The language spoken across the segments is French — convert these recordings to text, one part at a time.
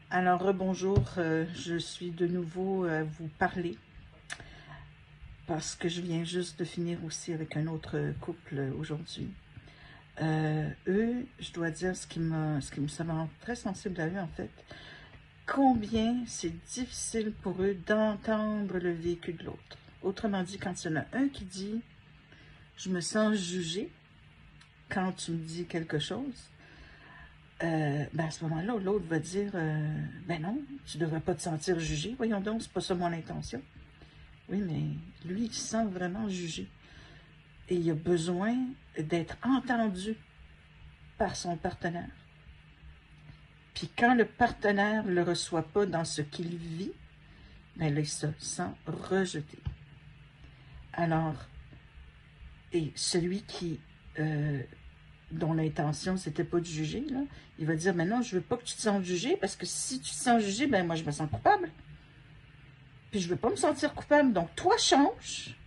Alors, rebonjour, je suis de nouveau à vous parler parce que je viens juste de finir aussi avec un autre couple aujourd'hui. Eux, je dois dire ça me rend très sensible à eux en fait, combien c'est difficile pour eux d'entendre le vécu de l'autre. Autrement dit, quand il y en a un qui dit « je me sens jugé quand tu me dis quelque chose », à ce moment-là, l'autre va dire ben non, tu ne devrais pas te sentir jugé. Voyons donc, c'est pas ça mon intention. Oui, mais lui, il se sent vraiment jugé. Et il a besoin d'être entendu par son partenaire. Puis quand le partenaire ne le reçoit pas dans ce qu'il vit, ben là, il se sent rejeté. Alors, et celui dont l'intention, c'était pas de juger, là, il va dire, mais non, je veux pas que tu te sens jugé, parce que si tu te sens jugé, ben moi, je me sens coupable. Puis je veux pas me sentir coupable, donc toi, change.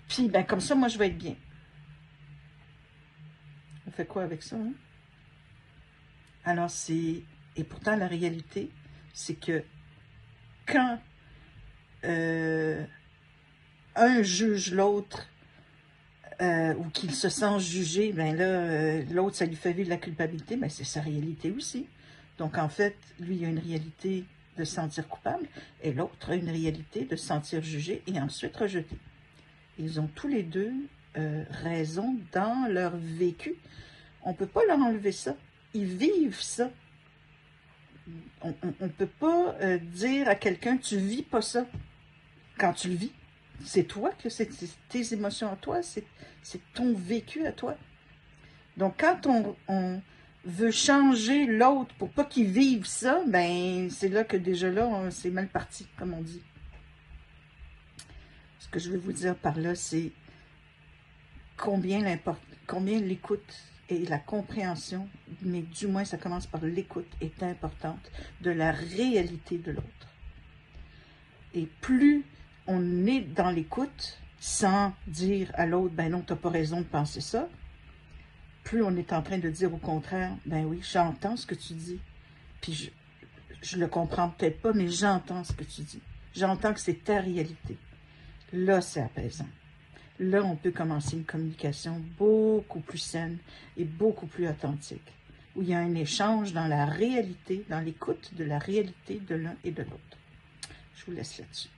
Puis, ben comme ça, moi, je vais être bien. On fait quoi avec ça, hein? Alors, et pourtant, la réalité, c'est que quand un juge l'autre, ou qu'il se sent jugé, ben là, l'autre, ça lui fait vivre la culpabilité, mais c'est sa réalité aussi. Donc, en fait, lui, il a une réalité de se sentir coupable, et l'autre a une réalité de se sentir jugé et ensuite rejeté. Ils ont tous les deux raison dans leur vécu. On ne peut pas leur enlever ça. Ils vivent ça. On ne peut pas dire à quelqu'un, tu ne vis pas ça quand tu le vis. C'est toi, c'est tes émotions à toi, c'est ton vécu à toi. Donc, quand on veut changer l'autre pour pas qu'il vive ça, ben c'est là que déjà là, c'est mal parti, comme on dit. Ce que je veux vous dire par là, c'est combien l'écoute et la compréhension, mais du moins ça commence par l'écoute, est importante de la réalité de l'autre. Et plus on est dans l'écoute, sans dire à l'autre, ben non, tu n'as pas raison de penser ça, plus on est en train de dire au contraire, ben oui, j'entends ce que tu dis, puis je le comprends peut-être pas, mais j'entends ce que tu dis. J'entends que c'est ta réalité. Là, c'est apaisant. Là, on peut commencer une communication beaucoup plus saine et beaucoup plus authentique, où il y a un échange dans la réalité, dans l'écoute de la réalité de l'un et de l'autre. Je vous laisse là-dessus.